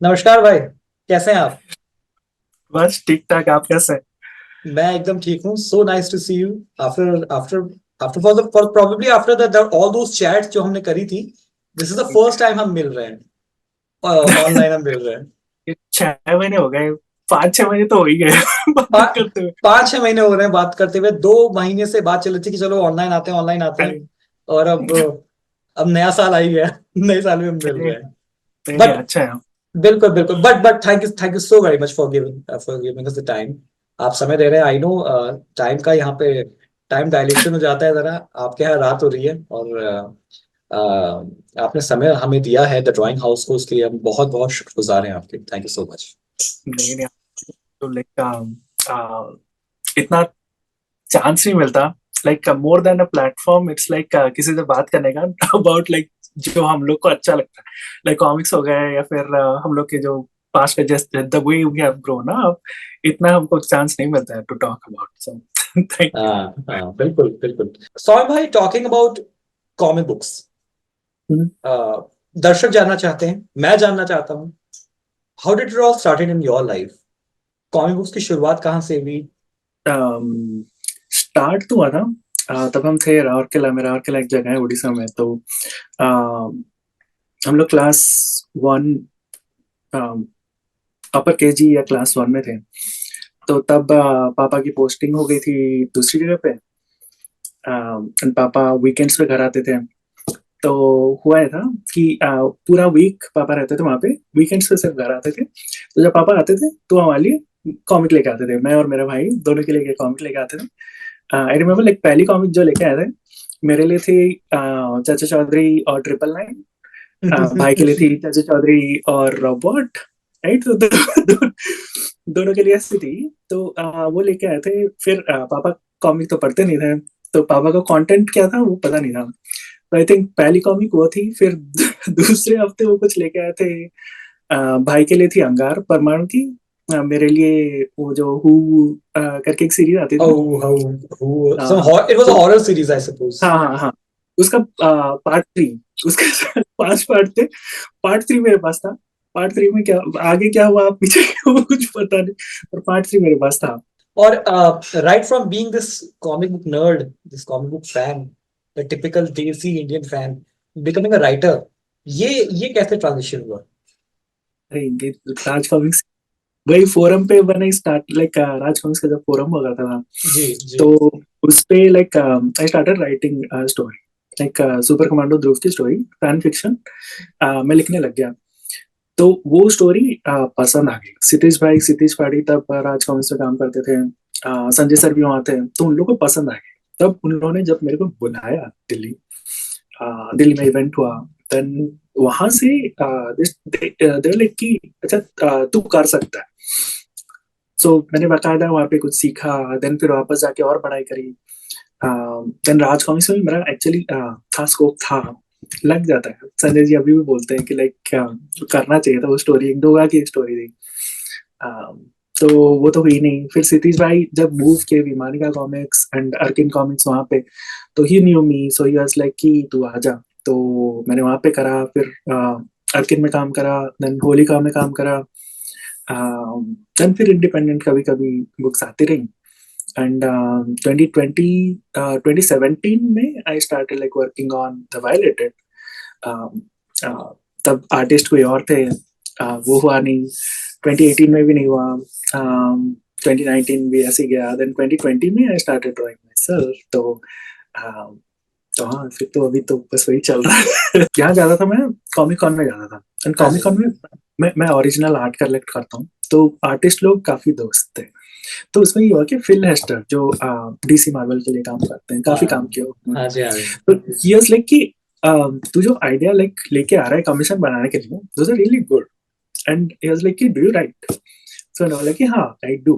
नमस्कार भाई। कैसे हैं आप? बस ठीक ठाक। आप कैसे? मैं एकदम ठीक हूँ। So nice to see you. After after after for probably after the all those chats जो हमने करी थी। This is the first time हम मिल रहे हैं। ऑनलाइन हम मिल रहे हैं। 6 महीने हो गए। 5-6 महीने तो हो ही गए पा, बात करते हुए। 5-6 महीने हो रहे हैं बात करते हुए। 2 महीने से बात चल रही थी कि चलो ऑनलाइन आते हैं, ऑनलाइन आते हैं। अरे और अब नया साल आ ही गया। नए साल में हम मिल अरे रहे हैं। अरे, बट अच्छा है। बिल्कुल बिल्कुल, but thank you so very much for giving us the time. आप समय दे रहे हैं, आई नो। टाइम का यहाँ पे टाइम डायलेशन हो जाता है जरा। आपके यहाँ रात हो रही है, और आपने समय हमें दिया है द ड्राइंग हाउस को, उसके लिए हम बहुत बहुत शुक्रगुजार हैं आपके। Thank you so much. नहीं नहीं, तो लाइक इतना चांस नहीं मिलता। Like more than a platform, it's like किसी से बात करने का अबाउट लाइक जो हम लोग को अच्छा लगता है। लाइक कॉमिक्स हो गए या फिर हम लोग के जो पास्ट का just the way we have grown up, इतना हमको चांस नहीं मिलता है to talk about. So thank हाँ हाँ, बिल्कुल बिल्कुल। सौरभ भाई, talking about comic books. You. दर्शक जानना चाहते हैं, मैं जानना चाहता हूँ। How did it all started in your life? Comic books की शुरुआत कहाँ से हुई? स्टार्ट तो हुआ था तब हम थे राउरकेला में। राउरकेला एक जगह है उड़ीसा में। तो अ, हम लोग क्लास वन, अपर केजी या क्लास वन में थे। तो तब पापा की पोस्टिंग हो गई थी दूसरी जगह पे। and पापा वीकेंड्स पे घर आते थे। तो हुआ है था कि पूरा वीक पापा रहते थे वहां पे, वीकेंड्स पे सिर्फ घर आते थे। तो जब पापा आते थे तो हमारे लिए कॉमिक लेके आते थे, मैं और मेरा भाई दोनों के लिए कॉमिक लेके आते थे। आई रिमेम्बर लाइक पहली कॉमिक जो लेके आए थे मेरे लिए थी चाचा चौधरी और ट्रिपल नाइन। भाई के लिए थी चाचा चौधरी और रोबोट। राइट, तो दोनों के लिए ऐसी थी। तो वो लेके आए थे। फिर पापा कॉमिक तो पढ़ते नहीं थे, तो पापा का कंटेंट क्या था वो पता नहीं था। तो आई थिंक पहली कॉमिक वो थी। फिर दूसरे हफ्ते वो कुछ लेके आए थे। भाई के लिए थी अंगार परमाणु की। मेरे लिए वो जो हु करके एक सीरीज आती थी। Oh, how हाँ some हाँ। it was a तो horror series, I suppose. हाँ हाँ हाँ, उसका पार्ट थ्री, उसके साथ 5 पार्ट थे। पार्ट थ्री मेरे पास था। पार्ट थ्री में क्या आगे क्या हुआ पीछे क्या हुआ कुछ पता नहीं, पर पार्ट थ्री मेरे पास था। Or right from being this comic book nerd, this comic book fan, the typical desi Indian fan, becoming a writer, ये कैसे transition हुआ? अरे ये राज कॉमिक्स, वही फोरम पे बने स्टार्ट लाइक राज कॉमिक्स का जब फोरम हुआ था ना, जी जी। तो उस पे like I started writing story. Like super commando Dhruv की स्टोरी, फैन फिक्शन मैं लिखने लग गया। तो वो स्टोरी पसंद आ गई। सितीश पाड़ी तब राज कॉमिक्स में काम करते थे। संजय सर भी वहाँ थे, तो उन लोगों को पसंद आ गई। तब उन्होंने जब मेरे को बुलाया दिल्ली, दिल्ली में इवेंट हुआ। देन वहां से दे लाइक कि अच्छा तू कर सकता है। सो मैंने बकायदा वहाँ पे कुछ सीखा। देन फिर वापस जाके और पढ़ाई करी। देन राज कॉमिक्स में मेरा एक्चुअली था स्कोप था, लग जाता है। संजय जी अभी भी बोलते हैं कि लाइक क्या करना चाहिए था। वो स्टोरी एक दो की एक स्टोरी थी। um, तो वो तो हुई नहीं। फिर क्षितिज भाई जब मूव किए Vimanika comics and Arkin comics वहाँ पे, तो he knew me. So he was like कि तू आ जा। तो मैंने वहाँ पे करा। फिर अर्किन में काम करा, देन होलिका में काम करा। देन फिर इंडिपेंडेंट कभी कभी बुक्स आती रही। एंड 2020 2017 में I started like working on the violated. तब आर्टिस्ट कोई और थे। वो हुआ नहीं। 2018 में भी नहीं हुआ। 2019 भी ऐसे ही गया। देन 2020 में I started drawing my self. um, तो हाँ, फिर तो अभी तो बस वही चल रहा है। यहाँ जाता था मैं, कॉमिक कॉन में जाता था। एंड हाँ कॉमिक जी। कॉन में मैं ओरिजिनल आर्ट कलेक्ट करता हूँ। तो आर्टिस्ट लोग काफी दोस्त थे। तो उसमें ये हुआ कि फिल हेस्टर जो डीसी मार्वल के लिए काम करते हैं, काफी काम हाँ किया उन्होंने। हाँ जी, हाँ जी। तो ही वाज लाइक कि तू जो आइडिया लाइक लेके आ रहा है कमीशन बनाने के लिए, those are really good. And he was like कि डू यू राइट? सो मैंने बोला कि हाँ आई डू।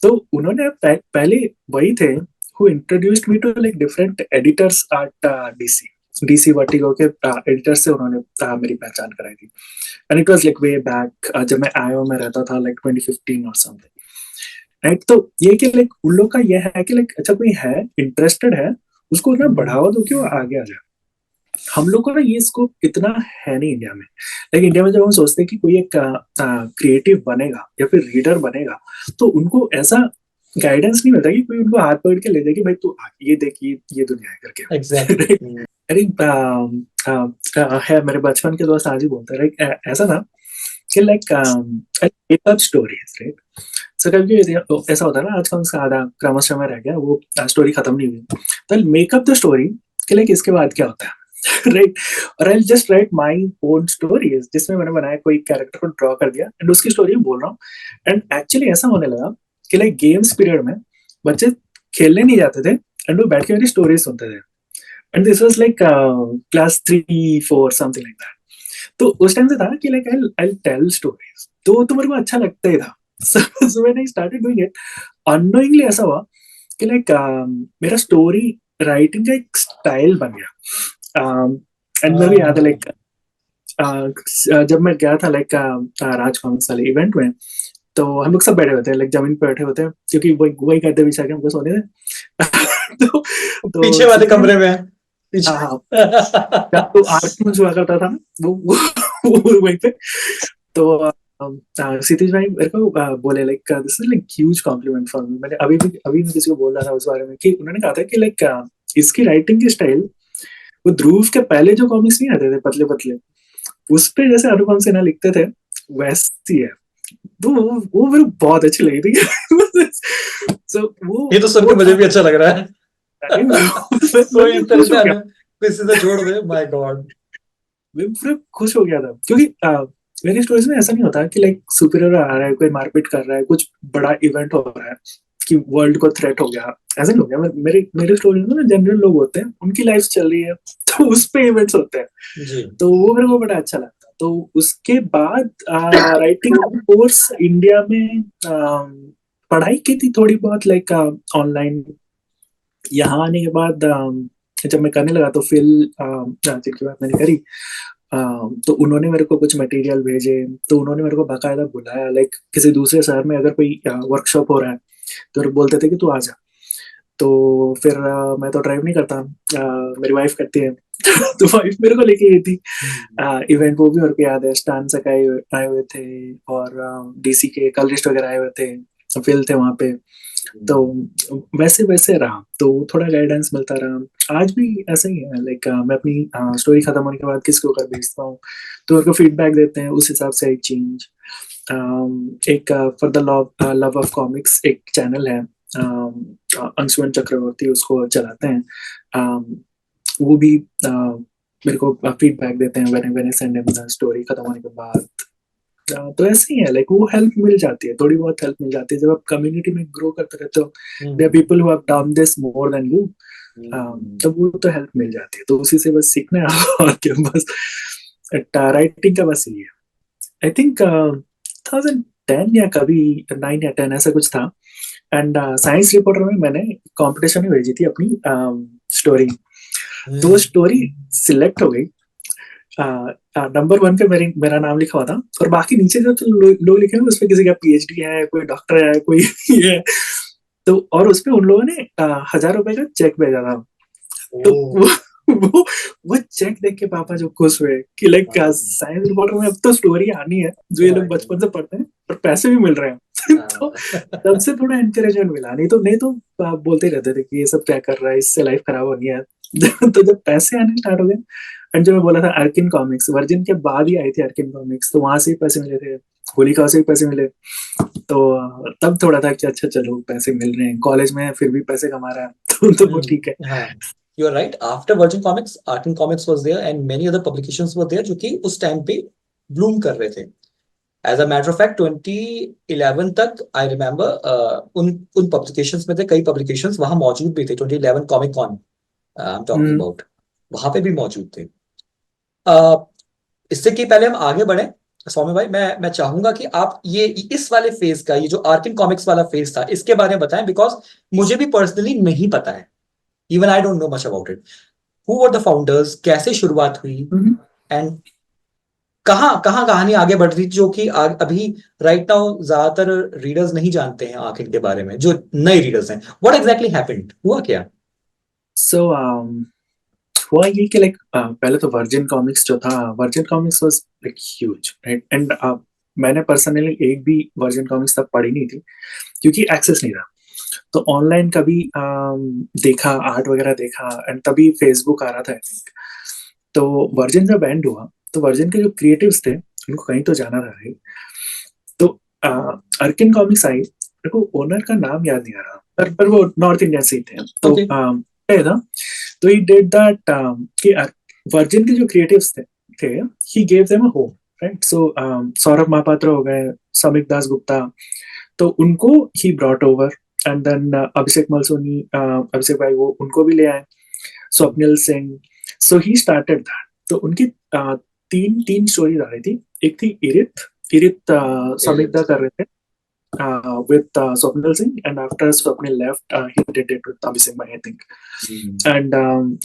तो उन्होंने पहले वही थे who introduced me to like different editors at DC. DC Vertigo के एडिटर से उन्होंने मेरी पहचान कराई थी। And it was like way back जब मैं आईओ में रहता था, लाइक 2015 और समथिंग। राइट, तो ये कि लाइक उन लोग का ये है कि लाइक अच्छा कोई है इंटरेस्टेड है, उसको ना बढ़ावा दो कि वो आगे आ जाए। हम लोग को ना ये स्कोप इतना है नहीं इंडिया में। लाइक इंडिया में जब हम सोचते हैं कि कोई एक क्रिएटिव बनेगा या फिर रीडर बनेगा, तो उनको ऐसा गाइडेंस नहीं मिलता कि कोई उनको हाथ पकड़ के ले जाए कि भाई तू ये देख, ये दुनिया है करके। एग्जैक्टली। अरे है, मेरे बचपन के दोस्त आज ही बोलते हैं लाइक ऐसा था कि लाइक मेकअप स्टोरीज, राइट। सो कभी ऐसा होता है ना, आज का उसका आधा क्रमशः में रह गया, वो स्टोरी खत्म नहीं हुई, तो मेकअप द स्टोरी कि लाइक इसके बाद क्या होता है, राइट। और I just right my own stories, जिसमें मैंने बनाया कोई कैरेक्टर को ड्रॉ कर दिया एंड उसकी स्टोरी बोल रहा हूँ। एंड एक्चुअली ऐसा होने लगा कि लाइक गेम्स पीरियड में बच्चे खेलने नहीं जाते थे एंड वो बैठ के मेरी स्टोरी सुनते थे। And this was like class 3 4 something like that. तो उस टाइम से था कि लाइक आई टेल स्टोरीज, तो मेरे को अच्छा लगता ही था। सो when I started doing it, unknowingly ऐसा हुआ कि लाइक मेरा स्टोरी राइटिंग का एक स्टाइल बन गया। एंड मेरे को याद है लाइक जब मैं गया था लाइक राज कॉमिक्स वाले इवेंट में, तो हम लोग सब बैठे होते हैं लाइक जमीन पे बैठे होते हैं, क्योंकि वही कहते बिछा के हमको सोने थे। तो पीछे वाले कमरे में पीछे। हाँ, तो आर्ट हुआ करता था ना, वो वहीं पे। तो क्षितिज भाई मेरे को बोले like this is like huge complement for me. मैंने अभी मैं किसी को बोल रहा था उस बारे में कि उन्होंने कहा था कि लाइक इसकी राइटिंग की स्टाइल वो ध्रुव के पहले जो कॉमिक्स नहीं आते थे पतले पतले, उस पे जैसे अनुपम सिन्हा लिखते थे वैसी है। तो वो मेरे को बहुत अच्छी लगी थी। So, ये तो सुन के मुझे भी अच्छा लग रहा है। कोई इस तरह से मैं किसी से जोड़ दे, माय गॉड। पूरा खुश हो गया था, क्योंकि मेरी स्टोरीज में ऐसा नहीं होता कि लाइक सुपीरियर आ रहा है, कोई मारपीट कर रहा है, कुछ बड़ा इवेंट हो रहा है कि वर्ल्ड को थ्रेट हो गया, ऐसा नहीं हो गया। मेरे स्टोरीज में ना जनरल लोग होते हैं, उनकी लाइफ चल रही है, तो उस पे इवेंट्स होते हैं जी। तो वो मेरे को बड़ा अच्छा लगता। तो उसके बाद राइटिंग कोर्स इंडिया में पढ़ाई की थी थोड़ी बहुत लाइक ऑनलाइन। यहाँ आने के बाद जब मैं करने लगा तो फिल जिनकी बात मैंने करी, तो उन्होंने मेरे को कुछ मटेरियल भेजे, तो उन्होंने मेरे को बाकायदा बुलाया लाइक किसी दूसरे शहर में अगर कोई वर्कशॉप हो रहा है तो बोलते थे कि तू आ जा। तो फिर मैं तो ड्राइव नहीं करता, मेरी वाइफ करती है। तो वाइफ मेरे को लेके गई थी इवेंट। वो भी मेरे को याद है, स्टान सकाई आए हुए थे और डीसी के कलरिस्ट वगैरह आए हुए थे, फिल थे वहाँ पे। तो वैसे वैसे रहा, तो थोड़ा गाइडेंस मिलता रहा। आज भी ऐसा ही है लाइक मैं अपनी स्टोरी खत्म होने के बाद किसके ऊपर भेजता हूँ तो मेरे को फीडबैक देते हैं, उस हिसाब से आई चेंज। एक for the love of comics एक चैनल है, अंशुमन चक्रवर्ती उसको चलाते हैं। वो भी मेरे को फीडबैक देते हैं when I send them story खत्म होने के बाद। तो ऐसे ही है लाइक वो हेल्प मिल जाती है, थोड़ी बहुत हेल्प मिल जाती है जब आप कम्युनिटी में ग्रो करते रहते हो। There people who have done this more than you, तो वो तो हेल्प मिल जाती है, तो उसी से बस सीखना है। और क्या, बस राइटिंग का बस ये है। आई थिंक 2010 या कभी 9 या 10 ऐसा कुछ था। एंड साइंस रिपोर्टर में मैंने कंपटीशन में भेजी थी अपनी स्टोरी, तो वो स्टोरी सिलेक्ट हो गई। नंबर 1 पे मेरा नाम लिखा हुआ था, और बाकी नीचे जो लोग लिखे हैं उसमें किसी का पीएचडी है, कोई डॉक्टर है, कोई ये है। तो और उसपे उन लोगों ने 1000 रुपए का चेक भेजा था। तो वो चेक देख के पापा जो खुश हुए कि लाइक साइंस रिपोर्टर में अब तो स्टोरी आनी है जो ये लोग बचपन से पढ़ते हैं, और पैसे भी मिल रहे हैं। तो तब से थोड़ा एनकरेजमेंट मिला, नहीं तो बोलते रहते थे कि ये सब क्या कर रहा है, इससे लाइफ खराब होनी है। तो जब पैसे आने स्टार्ट हो गए, एंड जो मैं बोला था अर्किन कॉमिक्स वर्जिन के बाद ही आई थी अर्किन कॉमिक्स, तो वहां से ही पैसे मिले थे, होलिका से भी पैसे मिले। तो तब थोड़ा था कि अच्छा चलो पैसे मिल रहे हैं, कॉलेज में फिर भी पैसे कमा रहा है, तो वो ठीक है। हाँ, you are right. After Virgin Comics, Arkin Comics was there and many other publications were there जो कि उस टाइम पे bloom कर रहे थे. As a matter of fact, 2011 तक I remember उन publications में थे कई publications वहाँ मौजूद भी थे. 2011 Comic Con I'm talking about, वहाँ पे भी मौजूद थे. इससे कि पहले हम आगे बढ़े, सौम्य भाई मैं चाहूंगा कि आप ये इस वाले फेज का, ये जो आर्किन कॉमिक्स वाला फेज था, इसके बारे में बताएं, बिकॉज मुझे भी पर्सनली नहीं पता है. Even I don't know much about it. Who were the founders, कैसे शुरुआत हुई, एंड कहाँ कहाँ कहानी आगे बढ़ रही थी, जो कि अभी राइट नाउ ज्यादातर रीडर्स नहीं जानते हैं आर्किन के बारे में, जो नए रीडर्स हैं. व्हाट एग्जैक्टली हैपेंड, हुआ क्या? सो हुआ ये कि लाइक पहले तो वर्जिन कॉमिक्स जो था, virgin comics was like huge, right? And मैंने पर्सनली एक भी वर्जिन कॉमिक्स तक पढ़ी नहीं थी क्योंकि एक्सेस नहीं था। तो ऑनलाइन कभी देखा, आर्ट वगैरह देखा, एंड तभी फेसबुक आ रहा था आई थिंक। तो वर्जिन जब एंड हुआ तो वर्जिन के जो क्रिएटिव्स थे उनको कहीं तो जाना था, राइट? तो अर्किन कॉमिक्स आई, मेरे को ओनर का नाम याद नहीं आ रहा, पर वो नॉर्थ इंडिया से ही थे। तो Okay. क्या था, तो ही डिड दैट कि वर्जिन के जो क्रिएटिव्स थे he gave them a home, right? So Saurabh Mahapatra हो गए, समीक दास गुप्ता, तो उनको he brought over, and then Abhishek Malsoni, Abhishek भाई, वो उनको भी ले आए, Swapnil Singh. So he started that. तो उनकी तीन तीन स्टोरीज आ रही थी। एक थी इरित, समीक दा कर रहे थे with Swapnil Singh, and after Swapnil left, he did it with Abhishek Bhai, I think. And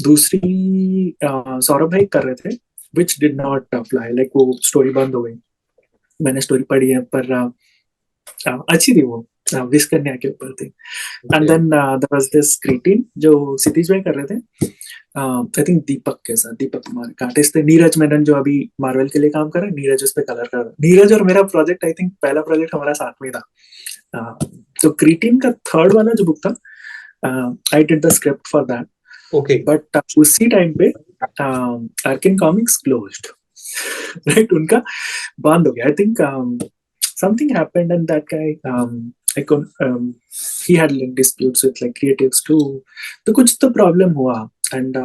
दूसरी सौरभ भाई कर रहे थे, which did not fly, like वो स्टोरी बंद हो गई। मैंने स्टोरी पढ़ी है, पर अच्छी थी वो, विश कन्या के ऊपर थी। And then there was this creation जो क्षितिज भाई कर रहे थे, आई थिंक दीपक के साथ, दीपक कुमार का आर्टिस्ट थे। नीरज मेनन जो अभी मार्वल के लिए काम कर रहे हैं, नीरज उस पे कलर कर रहा है। नीरज और मेरा प्रोजेक्ट, आई थिंक पहला प्रोजेक्ट हमारा साथ में था। तो क्रिएटिन का थर्ड वाला जो बुक था, I did the script for that. Okay. But उसी टाइम पे अर्किन कॉमिक्स क्लोज्ड, राइट? उनका बंद हो गया। I think something happened, and that guy he had like disputes with like creatives too, तो कुछ तो प्रॉब्लम हुआ, एंड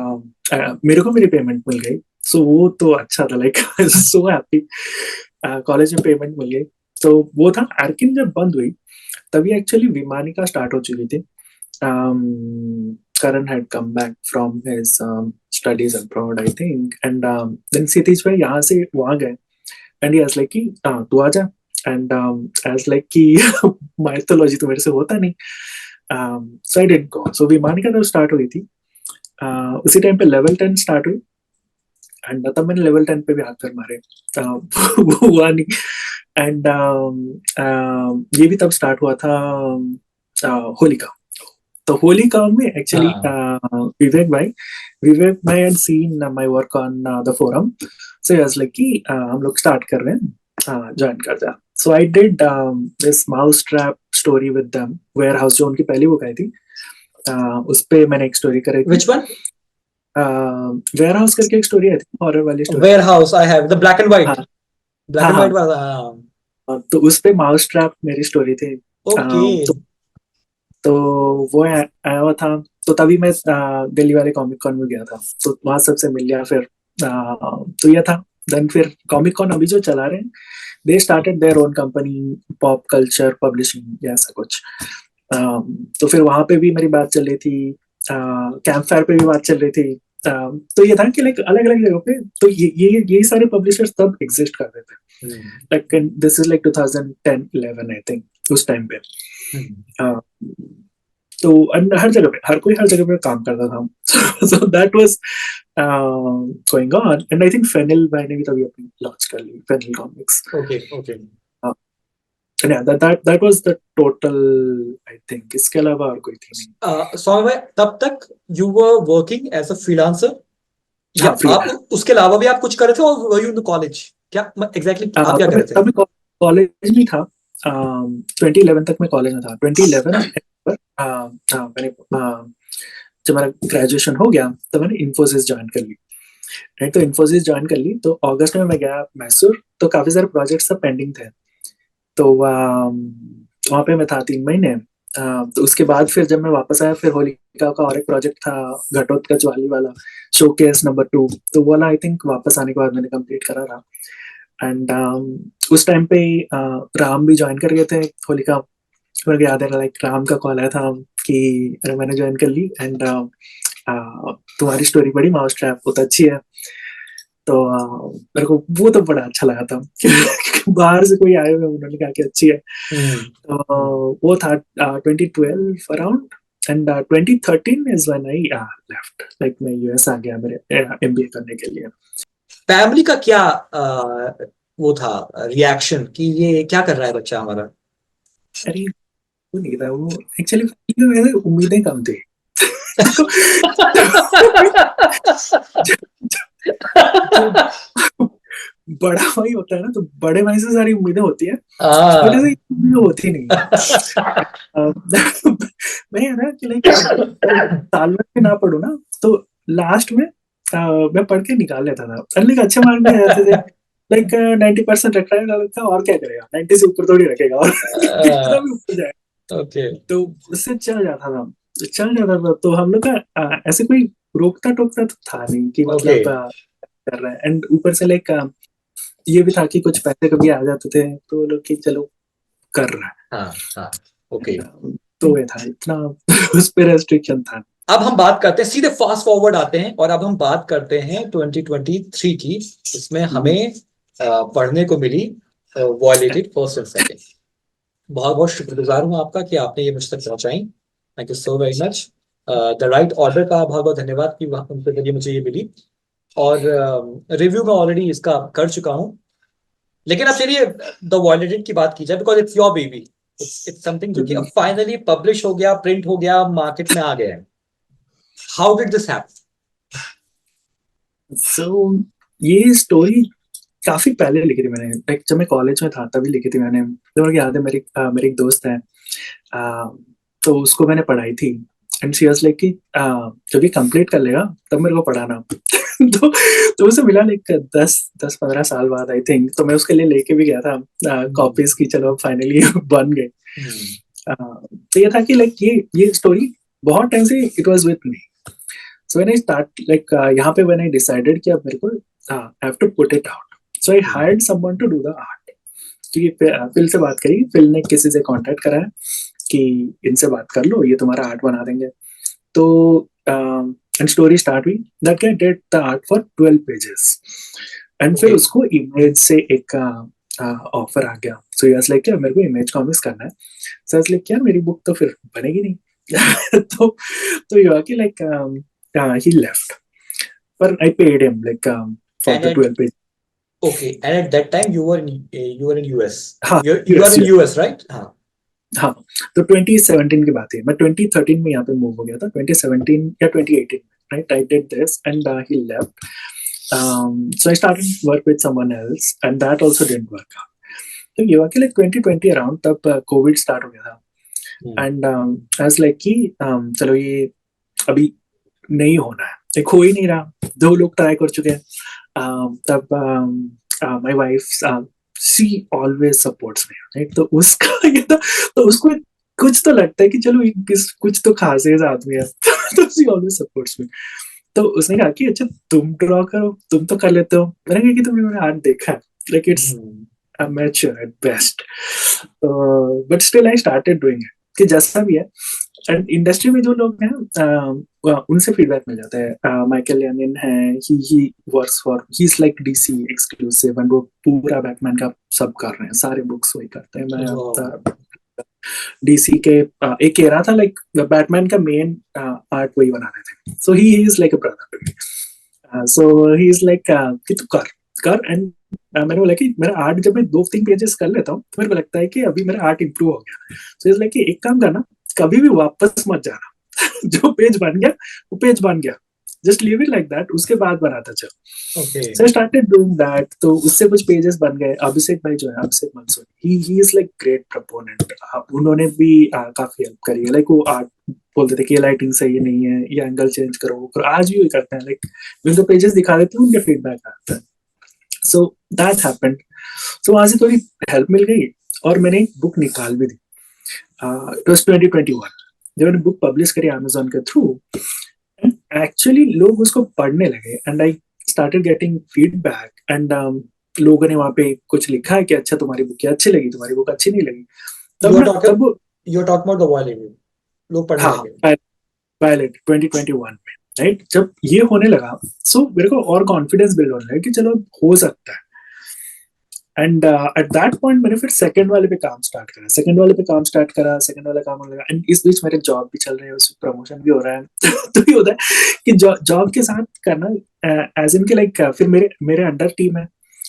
मेरे को मेरी पेमेंट मिल गई। सो वो तो अच्छा था, लाइक सो हैप्पी। कॉलेज में पेमेंट मिल गई। तो वो था। अर्किन जब बंद हुई तभी एक्चुअली विमानिका स्टार्ट हो चुकी थी। Karan had come back from his studies abroad, I think, and then Sitish भाई यहाँ से वहाँ गए, and he was like कि तू आ जा, and I was like कि माइथोलॉजी तो मेरे से होता नहीं, so I didn't go. So विमानिका तब स्टार्ट हुई थी, उसी टाइम पे लेवल 10 स्टार्ट हुई, एंड तब मैंने लेवल 10 पे भी हाथ कर मारे, वो हुआ नहीं। एंड ये भी तब स्टार्ट हुआ था, होलिका। तो होलिका में एक्चुअली विवेक भाई had seen my work on the forum, so he was like कि हम लोग स्टार्ट कर रहे हैं, ज्वाइन कर जा। So I did this mousetrap story with them, warehouse, जो उनकी पहली बुक आई थी, उस पे मैंने एक स्टोरी करी थी। Which one? वेयरहाउस करके एक स्टोरी है, हॉरर वाली story. Warehouse. I have the black and white. हाँ, Black and हाँ, white was. तो उस पे माउस ट्रैप मेरी स्टोरी थी। Okay. तो वो आया हुआ था, तो तभी मैं दिल्ली वाले कॉमिक कॉन में गया था, तो वहां सबसे मिल लिया। फिर तो ये था। देन फिर कॉमिक कॉन अभी जो चला रहे हैं, they started their own company, pop culture publishing, ऐसा कुछ। तो फिर वहां पे भी मेरी बात चल रही थी, कैंप फायर पे भी बात चल रही थी। तो ये था कि लाइक अलग अलग जगहों पे, तो ये सारे पब्लिशर्स तब एग्जिस्ट कर रहे थे, like this is like 2010-11 I think, उस टाइम पे। तो हर जगह पे, हर कोई हर जगह पे काम करता था। So that was going on, and I think Fenil भाई ने भी तभी अपनी लॉन्च कर ली, Fenil comics. Okay. Okay. Yeah, that was the total, I think। इसके अलावा और कोई थी नहीं। स्वामी भाई, तब तक you were working as a freelancer, या हाँ, free। आप उसके अलावा भी आप कुछ कर रहे थे, और were you in the college? क्या एग्जैक्टली आप क्या कर रहे थे? तभी कॉलेज में था। 2011 तक मैं कॉलेज में था। 2011 मैंने जब मेरा ग्रेजुएशन हो गया तो मैंने इन्फोसिस ज्वाइन कर ली, राइट? तो इन्फोसिस ज्वाइन कर ली, तो अगस्त में मैं गया मैसूर, तो काफी सारे प्रोजेक्ट्स सब पेंडिंग थे, तो वहाँ पे मैं था 3 महीने। तो उसके बाद फिर जब मैं वापस आया, फिर होलिका का और एक प्रोजेक्ट था, घटोत्कच वाली वाला, शोकेस नंबर 2, तो वो वाला आई थिंक वापस आने के बाद मैंने कंप्लीट करा था। एंड उस टाइम पे राम भी ज्वाइन कर गए थे होलिका। मेरे को याद है, लाइक राम का कॉल आया था कि अरे मैंने ज्वाइन कर ली, एंड तुम्हारी स्टोरी बड़ी माउस ट्रैप बहुत अच्छी है। तो मेरे को वो तो बड़ा अच्छा लगा था। बाहर से कोई आए हुए, उन्होंने कहा कि अच्छी है। तो वो था 2012 around, and 2013 is when I left, like मैं यूएस आ गया मेरे एमबीए करने के लिए। फैमिली का क्या वो था रिएक्शन कि ये क्या कर रहा है बच्चा हमारा? अरे वो नहीं था, वो एक्चुअली मेरे उम्मीदें कम थी। बड़ा भाई होता है ना, तो बड़े भाई से सारी उम्मीदें होती है, छोटे हाँ से उम्मीदें होती नहीं है। मैं है ना कि लाइक साल में भी ना पढ़ू ना, तो लास्ट में मैं पढ़ के निकाल लेता था, और लाइक अच्छे मार्क भी आ जाते थे। लाइक 90% रख रहा है, और क्या करेगा, 90 से ऊपर थोड़ी रखेगा, और कितना भी ऊपर जाए, ओके तो उससे चल जाता था। तो हम लोग का ऐसे कोई रोकता टोकता तो था नहीं कि ओके मतलब कर रहा है। एंड ऊपर से लाइक ये भी था कि कुछ पैसे कभी आ जाते थे, तो वो लोग कि चलो कर रहा हाँ हाँ ओके। है। तो ये था इतना उस पे रेस्ट्रिक्शन था। अब हम बात करते हैं, सीधे फास्ट फॉरवर्ड आते हैं और अब हम बात करते हैं 2023 की। इसमें हमें पढ़ने को मिली वॉयलेटेड फर्स्ट एंड सेकंड। बहुत बहुत शुक्रगुजार हूँ आपका कि आपने ये मुझ तक पहुंचाई। Thank you so very much. The right order का बहुत बहुत धन्यवाद कि उनके जरिए मुझे ये मिली। और रिव्यू में ऑलरेडी इसका कर चुका हूँ। लेकिन अब चलिए द वॉयलेटेड की बात की जाए, because it's your baby. It's something जो कि अब फाइनली पब्लिश हो गया, प्रिंट हो गया, मार्केट में आ गया है। How did this happen? So ये स्टोरी काफी पहले लिखी थी मैंने, लाइक जब मैं कॉलेज में था तभी लिखी थी मैंने। तो मुझे याद है, मेरी एक दोस्त है, आ, तो उसको मैंने पढ़ाई थी। एंड शी वाज लाइक कि जब ये कंप्लीट कर लेगा तब मेरे को पढ़ाना। तो उसे मिला लाइक 10-15 साल बाद आई थिंक, तो मैं उसके लिए लेके भी गया था कॉपीज की, चलो अब फाइनली बन गए। तो ये था कि लाइक ये स्टोरी बहुत टाइम से it was with me. So when I start like यहाँ पे व्हेन आई डिसाइडेड कि अब मेरे को I have to put it out, so I hired someone to do the art. कि फिल से बात करी, फिल ने किसी से कांटेक्ट कराया कि इनसे बात कर लो, ये तुम्हारा आर्ट बना देंगे। तो एंड स्टोरी स्टार्ट हुई, that guy did the art for 12 pages. And फिर ओके उसको इमेज से एक ऑफर आ गया। सो यस लाइक क्या मेरे को इमेज कॉमिक्स करना है। सो लाइक क्या मेरी बुक तो फिर बनेगी नहीं। तो ये हुआ कि like he left, but I paid him like for and the 12 page. Okay and at that time you were in US. हाँ, you are yes, in yes. US right? हाँ हाँ, तो 2017 की बात है, मैं 2013 में यहाँ पे मूव हो गया था, 2017 या 2018 में, right? I did this and he left. So I started work with someone else and that also didn't work out. तो ये वाकई like 2020 अराउंड तब कोविड स्टार्ट हो गया था। एंड एज लाइक कि चलो ये अभी नहीं होना है, एक हो ही नहीं रहा, 2 लोग ट्राई कर चुके हैं। तब my wife she always supports me, right? तो उसका ये था, तो उसको कुछ तो लगता है कि चलो कुछ तो खास आदमी है। तो शी ऑलवेज सपोर्ट्स मी। तो उसने कहा कि अच्छा तुम ड्रॉ करो, तुम तो कर लेते हो। मैंने कहा कि तुमने मेरा आर्ट देखा है, like it's amateur at best, but still I started doing it कि जैसा भी है। एंड इंडस्ट्री में जो लोग हैं उनसे फीडबैक मिल जाता है। माइकल यानिन है, he works for, he is like DC exclusive, and वो पूरा बैटमैन का सब कर रहे हैं, सारे बुक्स वही करते हैं। मैं डीसी के एक एरा था लाइक बैटमैन का मेन आर्ट वही बना रहे थे। So he is like a brother to me. So he is like कि तू कर एंड मैंने बोला कि मेरा आर्ट जब मैं 2-3 पेजेस कर लेता हूँ तो मेरे को लगता है कि अभी मेरा आर्ट इंप्रूव हो गया। सो इज लाइक कि एक काम करना, कभी भी वापस मत जाना। जो पेज बन गया वो पेज बन गया, just leave it like that, उसके बाद बनाता चल। Okay so I started doing that, तो उससे कुछ पेजेस बन गए। अभिषेक भाई जो है, Abhishek Mansuri, he is like great proponent. उन्होंने भी काफी हेल्प करी है। लाइक वो आर्ट बोलते थे कि लाइटिंग सही नहीं है, ये एंगल चेंज करो, वो करो, आज भी वही करते हैं। लाइक उनको पेजेस दिखा देते हैं, उनके फीडबैक आता है। So that happened. सो वहां से थोड़ी हेल्प मिल गई और मैंने एक बुक निकाल भी दी। इट वाज 2021 जब मैंने बुक पब्लिश करी अमेज़न के थ्रू। एक्चुअली लोग उसको पढ़ने लगे and I started getting feedback. And लोगों ने वहां पे कुछ लिखा है कि अच्छा तुम्हारी बुक अच्छी लगी, तुम्हारी बुक अच्छी नहीं लगी। तब you are talking about the violated, लोग पढ़ने हाँ, लगे। पायलट 2021 में, राइट? जब ये होने लगा, सो मेरे को और कॉन्फिडेंस बिल्ड होने लगा कि चलो हो सकता है। एंड एट दैट पॉइंट मैंने फिर सेकंड वाले पे काम स्टार्ट करा, सेकंड वाला काम होने लगा। एंड इस बीच मेरे जॉब भी चल रहे हैं, उसमें प्रमोशन भी हो रहा है। तो ये होता है कि जॉब के साथ करना, एज इन के लाइक फिर मेरे अंडर टीम है,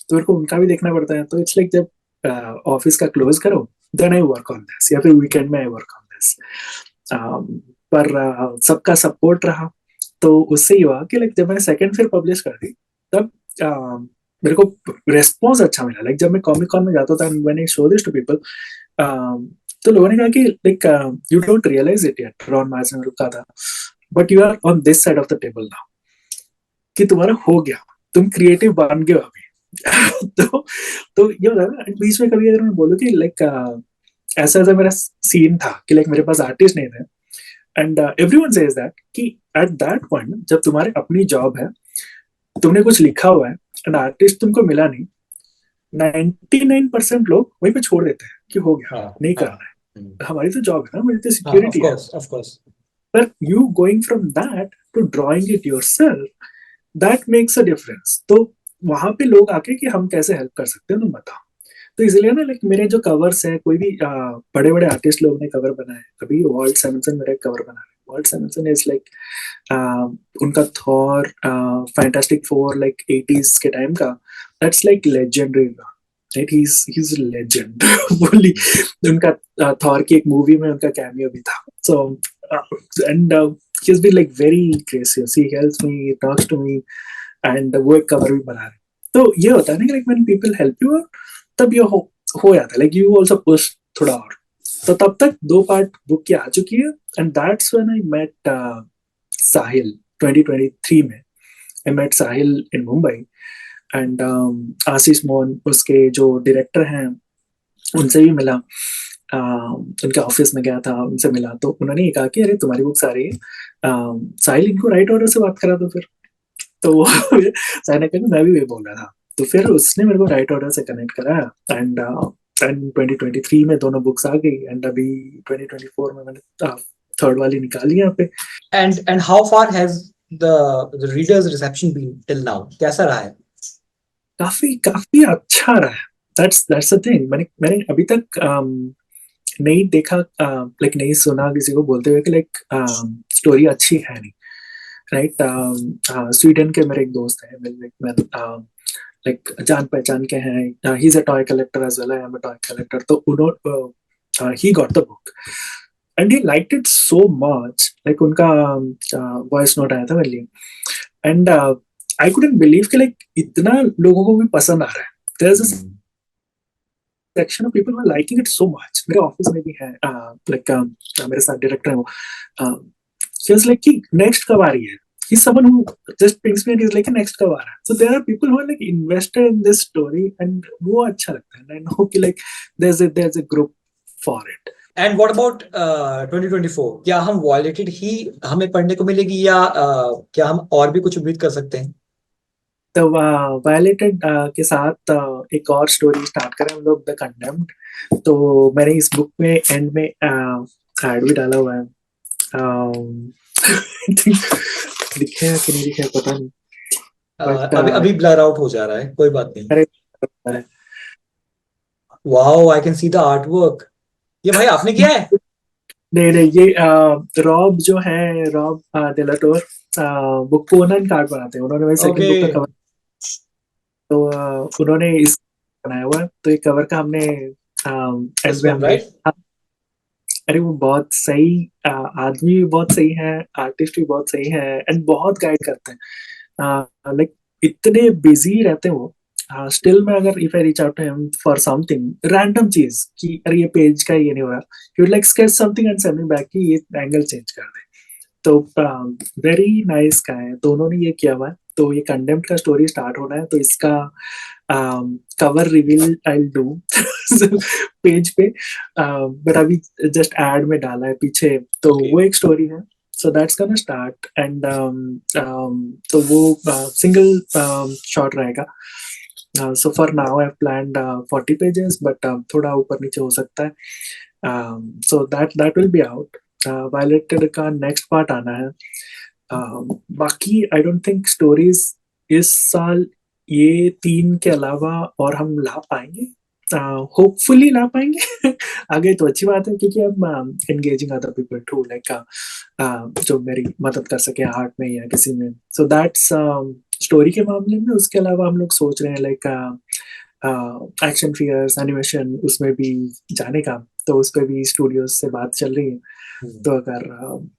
तो मेरे को उनका भी देखना पड़ता है। तो इट्स लाइक जब ऑफिस का क्लोज करो then I work on this, या फिर वीकेंड में आई वर्क ऑन दिस। पर सबका सपोर्ट रहा, तो उससे ही हुआ कि लाइक जब मैंने सेकंड फिर पब्लिश कर दी, तब मेरे को रेस्पॉन्स अच्छा मिला। लाइक जब मैं कॉमिक कॉन में जाता था, when I show this to people, तो लोगों ने कहा कि like you don't realise it yet, Ron Marz ने कहा था, but you are on this side of the table now, कि तुम्हारा हो गया, तुम क्रिएटिव बन गए अभी। तो ये होता है ना, बीच में कभी अगर मैं बोलूँ कि लाइक ऐसा ऐसा मेरा सीन था कि लाइक मेरे पास आर्टिस्ट नहीं थे, एंड एवरीवन सेज दैट कि एट दैट पॉइंट जब तुम्हारे अपनी जॉब है, तुमने कुछ लिखा हुआ है एंड आर्टिस्ट तुमको मिला नहीं, 99% लोग वहीं पे छोड़ देते हैं कि हो गया, हाँ नहीं हाँ करना है, हमारी तो जॉब है ना, मेरी तो हाँ, ऑफ सिक्योरिटी है। Course of course. पर you going from that to drawing it yourself, that makes a difference. तो वहां पे लोग आके कि हम कैसे हेल्प कर सकते हैं, तुम बताओ। तो इसलिए ना लाइक मेरे जो कवर्स हैं, कोई भी बड़े बड़े आर्टिस्ट लोग ने कवर बनाए, अभी वॉल्ट सिमंसन मेरा कवर बना रहे हैं। वॉल्ट सिमंसन इज लाइक उनका Thor fantastic four like 80s के टाइम का, that's like legendary, right? He is legend बोली। उनका थॉर की एक मूवी में उनका कैमियो भी था। So and he has been like very gracious, he helps me, he talks to me, and वो एक कवर भी बना रहे हैं। तो ये होता है ना कि like when people help you, तब ये हो जाता है, like you also push थोड़ा और। तो तब तक 2 पार्ट बुक की आ चुकी है, and that's when I met Sahil 2023 में। I met Sahil in Mumbai, and Ashish Mohan उसके जो डायरेक्टर हैं उनसे भी मिला, उनके ऑफिस में गया था, उनसे मिला, तो उन्होंने ये कहा कि अरे तुम्हारी बुक्स आ रही है, साहिल इनको राइट ऑर्डर से बात करा दो फिर। तो साहिल ने कहा कि मैं भी वही बोल रहा था, तो फिर उसने मेरे को राइट ऑर्डर से कनेक्ट कराया, एंड 2023 में दोनों बुक्स आ गई, एंड अभी 2024 में मैंने थर्ड वाली निकाली यहाँ पे। And how far has the readers reception been till now? कैसा रहा है? काफी काफी अच्छा रहा है। दैट्स द थिंग, मैंने अभी तक नहीं देखा, लाइक नहीं सुना किसी को बोलते हुए कि लाइक स्टोरी अच्छी है नहीं, राइट? स्वीडन के मेरे एक दोस्त हैं, लाइक जान पहचान के हैं, he is a toy collector as well, I am a toy collector, तो उन्होंने he got the book and he liked it so much, like उनका वॉइस नोट आया था मेरे लिए, एंड आई कुडंट बिलीव कि लाइक इतना लोगों को भी पसंद आ रहा है। There is a section of people who are liking it so much. मेरे ऑफिस में भी है, लाइक मेरे साथ डायरेक्टर है वो, he was like कि next कब आ रही है, he's someone who just pings me and he's like next कब आ रहा है। So there are people who are like invested in this story, and वो अच्छा लगता है, and I know कि like there's a group for it. And what about 2024? क्या हम Violated ही हमें पढ़ने को मिलेगी, या क्या हम और भी कुछ उम्मीद कर सकते हैं? तो वायलेटेड के साथ एक और स्टोरी स्टार्ट करें हम लोग, द कंडेम्ड। तो मैंने इस बुक में एंड में ऐड भी डाला हुआ है, दिखे है कि नहीं दिखे है पता नहीं, बट अभी ब्लर आउट हो जा रहा है, कोई बात नहीं। अरे wow, I can see the art work. ये भाई आपने किया है? नहीं नहीं, ये रॉब जो है, रॉब डेलाटोर, वो कोनन कार्ड बनाते हैं, उन्होंने मेरी सेकंड ओके। बुक का कवर, तो उन्होंने इस बनाया हुआ है, तो ये कवर का हमने एंड में हमने, राइट। अरे वो बहुत सही आदमी भी बहुत सही है, आर्टिस्ट भी बहुत सही है, एंड बहुत गाइड करते हैं, लाइक इतने बिजी रहते हैं वो। स्टिल मैं अगर if I reach out to him for something random चीज कि अरे ये पेज का ये नहीं हो रहा, he would like sketch something and send me back कि ये एंगल चेंज कर दे। तो वेरी नाइस का है, तो उन्होंने ये किया हुआ है। तो ये कंडेम्ड का स्टोरी स्टार्ट होना है, तो इसका cover reveal I do page पे, बट अभी जस्ट एड में डाला है पीछे, तो Okay. वो एक स्टोरी है। So that's gonna start, and तो वो सिंगल शॉट रहेगा। So for now I've planned 40 pages, but थोड़ा ऊपर नीचे हो सकता है। So that will be out. Violated का next part आना है। बाकी I don't think stories इस साल ये 3 के अलावा और हम ला पाएंगे, होपफुली ला पाएंगे आगे तो अच्छी बात है, क्योंकि हम engaging other people too, like जो मेरी मदद कर सके आर्ट में या किसी में। सो दैट्स स्टोरी के मामले में। उसके अलावा हम लोग सोच रहे हैं लाइक एक्शन फिगर्स एनिमेशन उसमें भी जाने का, तो उस पे भी स्टूडियोज से बात चल रही है, हम्म। तो अगर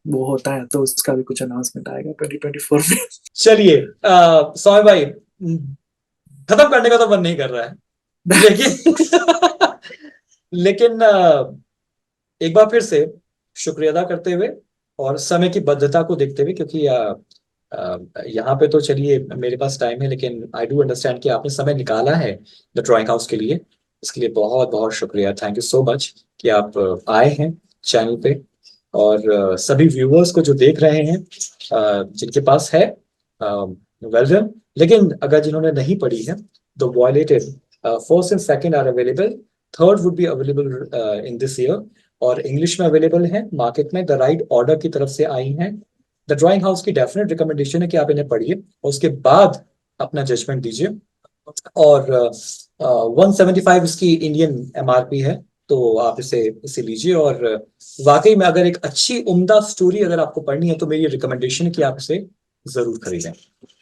वो होता है तो उसका भी कुछ अनाउंसमेंट आएगा 2024 में। चलिए सौम्य भाई, खत्म करने का तो मन नहीं कर रहा है, लेकिन लेकिन एक बार फिर से शुक्रिया अदा करते हुए और समय की बद्धता को देखते हुए, क्योंकि यहाँ पे तो चलिए मेरे पास टाइम है, लेकिन आई डू अंडरस्टैंड कि आपने समय निकाला है द ड्राइंग हाउस के लिए। इसके लिए बहुत बहुत शुक्रिया, थैंक यू सो मच कि आप आए हैं चैनल पे। और सभी व्यूअर्स को जो देख रहे हैं, जिनके पास है वेल डन, लेकिन अगर जिन्होंने नहीं पढ़ी है, the violated first and second are available, third would be available in this year, और इंग्लिश में अवेलेबल है मार्केट में, द राइट ऑर्डर की तरफ से आई हैं। द ड्राइंग हाउस की डेफिनेट रिकमेंडेशन है कि आप इन्हें पढ़िए और उसके बाद अपना जजमेंट दीजिए। और 175 इसकी इंडियन एमआरपी है, तो आप इसे लीजिए। और वाकई में अगर एक अच्छी उम्दा स्टोरी अगर आपको पढ़नी है तो मेरी रिकमेंडेशन है कि आप इसे जरूर खरीदें।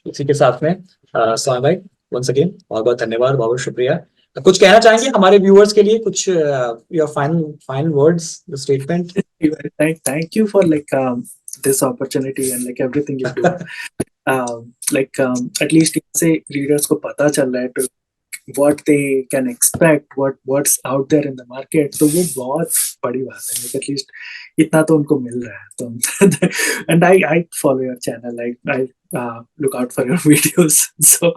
इसी के साथ में सौम्य भाई, वंस अगेन बहुत बहुत धन्यवाद, बहुत शुक्रिया। कुछ कहना चाहेंगे हमारे व्यूअर्स के लिए, कुछ your final words, statement? Thank you for like this opportunity and like everything you do. At least इससे readers को पता चल रहा है to what they can expect, what's out there in the market, तो वो बहुत बड़ी बात है। Like at least इतना तो उनको मिल रहा है, तो and I follow your channel, I look out for your videos, so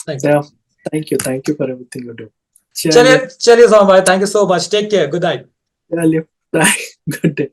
yeah, thank you for everything you do. चलिए सौम्य भाई, thank you so much, take care, good night. चलिए, bye, good day.